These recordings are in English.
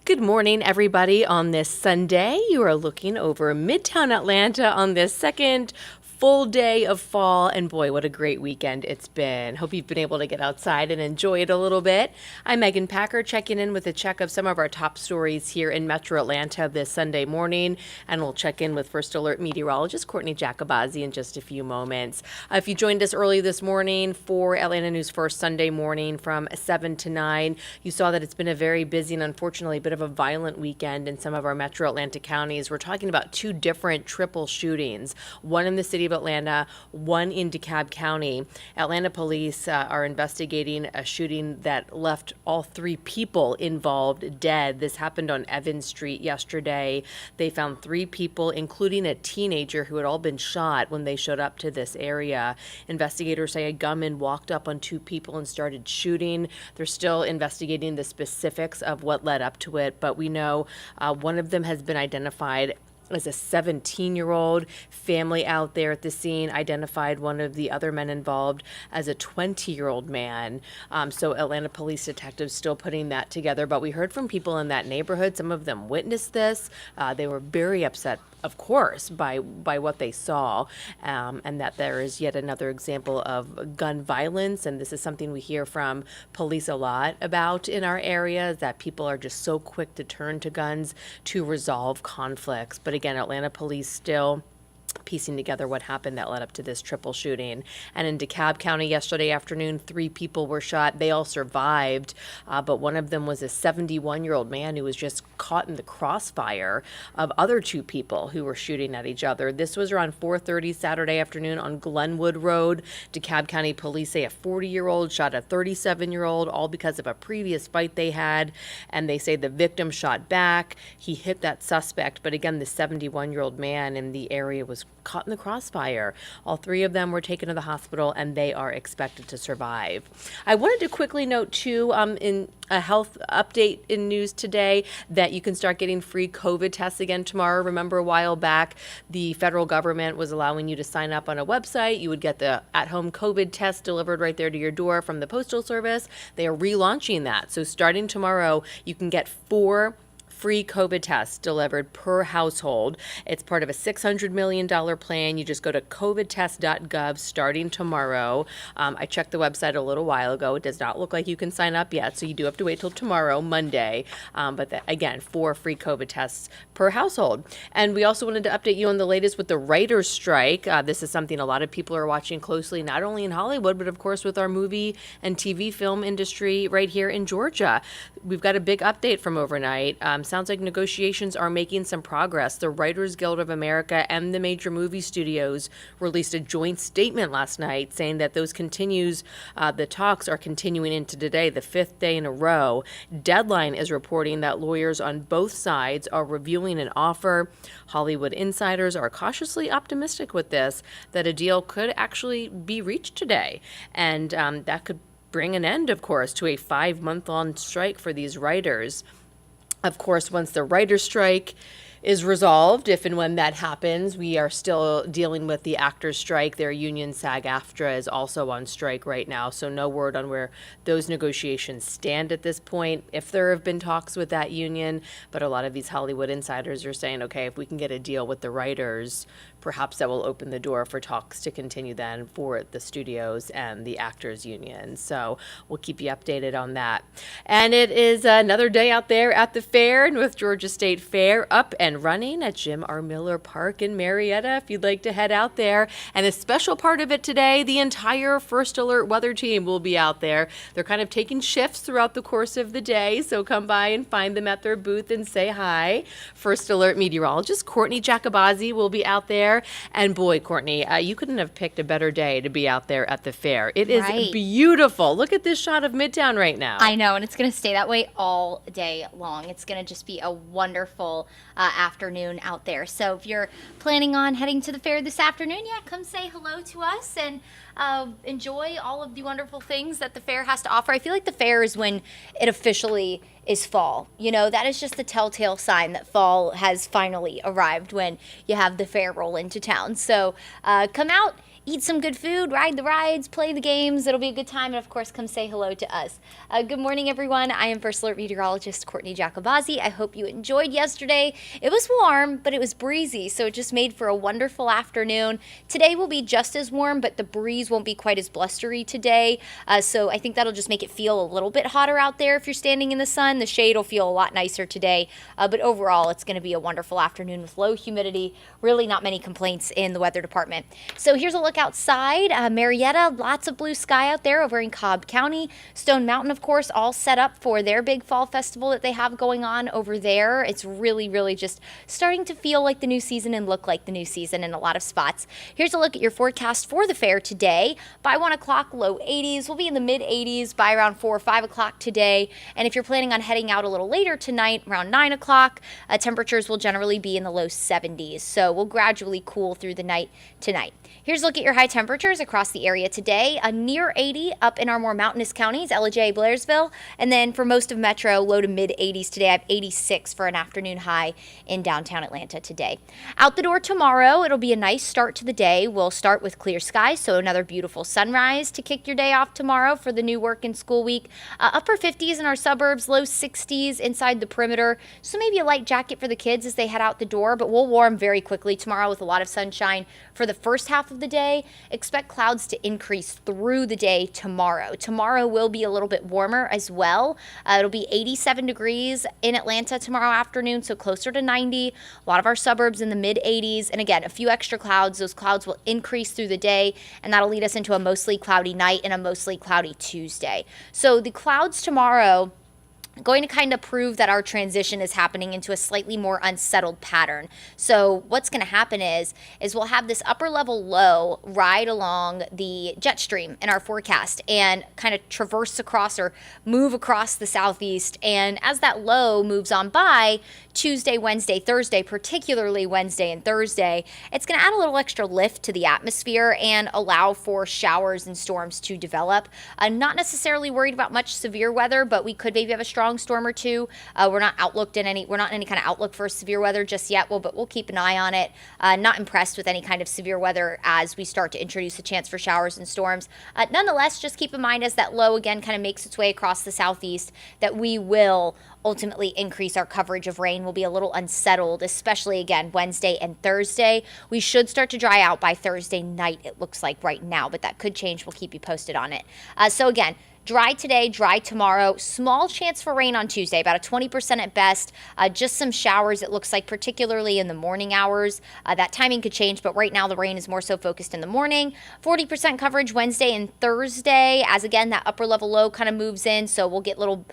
Good morning, everybody. On this Sunday, you are looking over Midtown Atlanta on this second full day of fall. And boy, what a great weekend it's been. Hope you've been able to get outside and enjoy it a little bit. I'm Megan Packer, checking in with a check of some of our top stories here in Metro Atlanta this Sunday morning. And we'll check in with First Alert meteorologist Courtney Jacobazzi in just a few moments. If you joined us early this morning for Atlanta News First Sunday morning from 7 to 9, you saw that it's been a very busy and unfortunately a bit of a violent weekend in some of our Metro Atlanta counties. We're talking about two different triple shootings, one in the city of Atlanta, one in DeKalb County. Atlanta police are investigating a shooting that left all three people involved dead. This happened on Evans Street yesterday. They found three people, including a teenager who had all been shot when they showed up to this area. Investigators say a gunman walked up on two people and started shooting. They're still investigating the specifics of what led up to it, but we know one of them has been identified as a 17-year-old. Family out there at the scene identified one of the other men involved as a 20-year-old man. So Atlanta police detectives still putting that together. But we heard from people in that neighborhood. Some of them witnessed this. They were very upset, of course, by what they saw, and that there is yet another example of gun violence. And this is something we hear from police a lot about in our area, is that people are just so quick to turn to guns to resolve conflicts. But again, Atlanta police still piecing together what happened that led up to this triple shooting. And in DeKalb County yesterday afternoon, three people were shot. They all survived, but one of them was a 71-year-old man who was just caught in the crossfire of other two people who were shooting at each other. This was around 4:30 Saturday afternoon on Glenwood Road. DeKalb County police say a 40-year-old shot a 37-year-old, all because of a previous fight they had. And they say the victim shot back. He hit that suspect, but again, the 71-year-old man in the area was caught in the crossfire. All three of them were taken to the hospital, and they are expected to survive. I wanted to quickly note, too, in a health update in news today, that you can start getting free COVID tests again tomorrow. Remember, a while back, the federal government was allowing you to sign up on a website. You would get the at-home COVID test delivered right there to your door from the Postal Service. They are relaunching that. So starting tomorrow, you can get 4 free COVID tests delivered per household. It's part of a $600 million plan. You just go to covidtest.gov starting tomorrow. I checked the website a little while ago. It does not look like you can sign up yet, so you do have to wait till tomorrow, Monday. Again, 4 free COVID tests per household. And we also wanted to update you on the latest with the writers' strike. This is something a lot of people are watching closely, not only in Hollywood, but of course with our movie and TV film industry right here in Georgia. We've got a big update from overnight. Sounds like negotiations are making some progress. The Writers Guild of America and the major movie studios released a joint statement last night saying that the talks are continuing into today, the 5th day in a row. Deadline is reporting that lawyers on both sides are reviewing an offer. Hollywood insiders are cautiously optimistic with this, that a deal could actually be reached today. And that could bring an end, of course, to a 5-month-long strike for these writers. Of course, once the writer's strike is resolved, if and when that happens, we are still dealing with the actors' strike. Their union, SAG-AFTRA, is also on strike right now, so no word on where those negotiations stand at this point, if there have been talks with that union. But a lot of these Hollywood insiders are saying, okay, if we can get a deal with the writers, perhaps that will open the door for talks to continue then for the studios and the actors union. So we'll keep you updated on that. And it is another day out there at the fair, North Georgia State Fair, up and running at Jim R. Miller Park in Marietta, if you'd like to head out there. And a special part of it today, the entire First Alert weather team will be out there. They're kind of taking shifts throughout the course of the day, so come by and find them at their booth and say hi. First Alert meteorologist Courtney Jacobazzi will be out there. And boy, Courtney, you couldn't have picked a better day to be out there at the fair. It is beautiful. Look at this shot of Midtown right now. I know, and it's going to stay that way all day long. It's going to just be a wonderful afternoon out there. So if you're planning on heading to the fair this afternoon, come say hello to us and enjoy all of the wonderful things that the fair has to offer. I feel like the fair is when it officially is fall. You know, that is just the telltale sign that fall has finally arrived, when you have the fair roll into town. So come out, eat some good food, ride the rides, play the games. It'll be a good time. And of course, come say hello to us. Good morning, everyone. I am First Alert Meteorologist Courtney Jacobazzi. I hope you enjoyed yesterday. It was warm, but it was breezy, so it just made for a wonderful afternoon. Today will be just as warm, but the breeze won't be quite as blustery today. So I think that'll just make it feel a little bit hotter out there if you're standing in the sun. The shade will feel a lot nicer today. But overall, it's going to be a wonderful afternoon with low humidity. Really not many complaints in the weather department. So here's a look outside. Marietta, lots of blue sky out there over in Cobb County. Stone Mountain, of course, all set up for their big fall festival that they have going on over there. It's really just starting to feel like the new season and look like the new season in a lot of spots. Here's a look at your forecast for the fair today. By 1 o'clock, low 80s. We'll be in the mid 80s by around 4 or 5 o'clock today. And if you're planning on heading out a little later tonight, around 9 o'clock, temperatures will generally be in the low 70s. So we'll gradually cool through the night tonight. Here's a look at your high temperatures across the area today. A near 80 up in our more mountainous counties, Ellijay, Blairsville. And then for most of Metro, low to mid 80s today. I have 86 for an afternoon high in downtown Atlanta today. Out the door tomorrow, it'll be a nice start to the day. We'll start with clear skies, so another beautiful sunrise to kick your day off tomorrow for the new work and school week. Upper 50s in our suburbs, low 60s inside the perimeter. So maybe a light jacket for the kids as they head out the door, but we'll warm very quickly tomorrow with a lot of sunshine for the first half of the day. Expect clouds to increase through the day tomorrow. Tomorrow will be a little bit warmer as well. It'll be 87 degrees in Atlanta tomorrow afternoon, so closer to 90. A lot of our suburbs in the mid 80s. And again, a few extra clouds. Those clouds will increase through the day, and that'll lead us into a mostly cloudy night and a mostly cloudy Tuesday. So the clouds tomorrow going to kind of prove that our transition is happening into a slightly more unsettled pattern. So what's going to happen is we'll have this upper level low ride along the jet stream in our forecast and kind of traverse across or move across the southeast. And as that low moves on by Tuesday, Wednesday, Thursday, particularly Wednesday and Thursday, it's going to add a little extra lift to the atmosphere and allow for showers and storms to develop. I'm not necessarily worried about much severe weather, but we could maybe have a strong storm or two. We're not in any kind of outlook for severe weather just yet. But we'll keep an eye on it. Not impressed with any kind of severe weather as we start to introduce a chance for showers and storms. Nonetheless, just keep in mind as that low again kind of makes its way across the southeast that we will ultimately increase our coverage of rain. Will be a little unsettled, especially again Wednesday and Thursday. We should start to dry out by Thursday night, it looks like right now, but that could change. We'll keep you posted on it. So again, dry today, dry tomorrow. Small chance for rain on Tuesday, about a 20% at best. Just some showers, it looks like, particularly in the morning hours. That timing could change, but right now the rain is more so focused in the morning. 40% coverage Wednesday and Thursday, as again, that upper level low kind of moves in, so we'll get little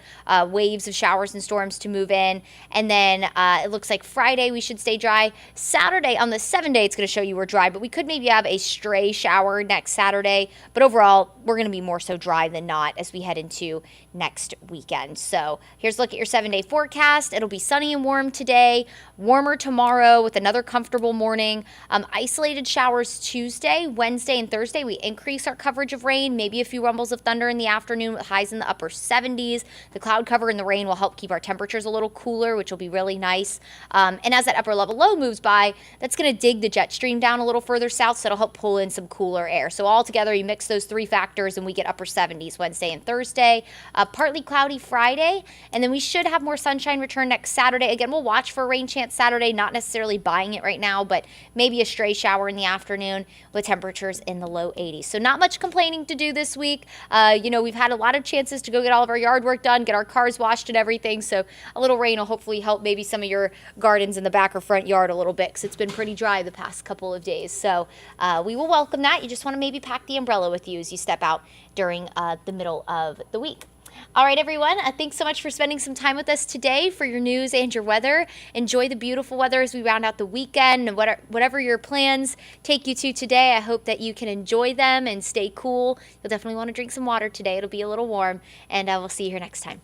waves of showers and storms to move in. And then it looks like Friday we should stay dry. Saturday, on the 7-day, it's going to show you we're dry, but we could maybe have a stray shower next Saturday. But overall, we're going to be more so dry than not as we head into next weekend. So here's a look at your 7-day forecast. It'll be sunny and warm today, warmer tomorrow with another comfortable morning. Isolated showers Tuesday, Wednesday, and Thursday. We increase our coverage of rain, maybe a few rumbles of thunder in the afternoon with highs in the upper 70s. The cloud cover and the rain will help keep our temperatures a little cooler, which will be really nice. And as that upper level low moves by, that's going to dig the jet stream down a little further south, so it'll help pull in some cooler air. So all together, you mix those three factors and we get upper 70s Wednesday and Thursday. Partly cloudy Friday, and then we should have more sunshine return next Saturday. Again, we'll watch for a rain chance Saturday, not necessarily buying it right now, but maybe a stray shower in the afternoon with temperatures in the low 80s. So not much complaining to do this week. We've had a lot of chances to go get all of our yard work done, get our cars washed and everything, so a little rain will hopefully help maybe some of your gardens in the back or front yard a little bit because it's been pretty dry the past couple of days. So we will welcome that. You just want to maybe pack the umbrella with you as you step out during the middle of the week. All right, everyone. Thanks so much for spending some time with us today for your news and your weather. Enjoy the beautiful weather as we round out the weekend and whatever your plans take you to today. I hope that you can enjoy them and stay cool. You'll definitely want to drink some water today. It'll be a little warm, and we'll see you here next time.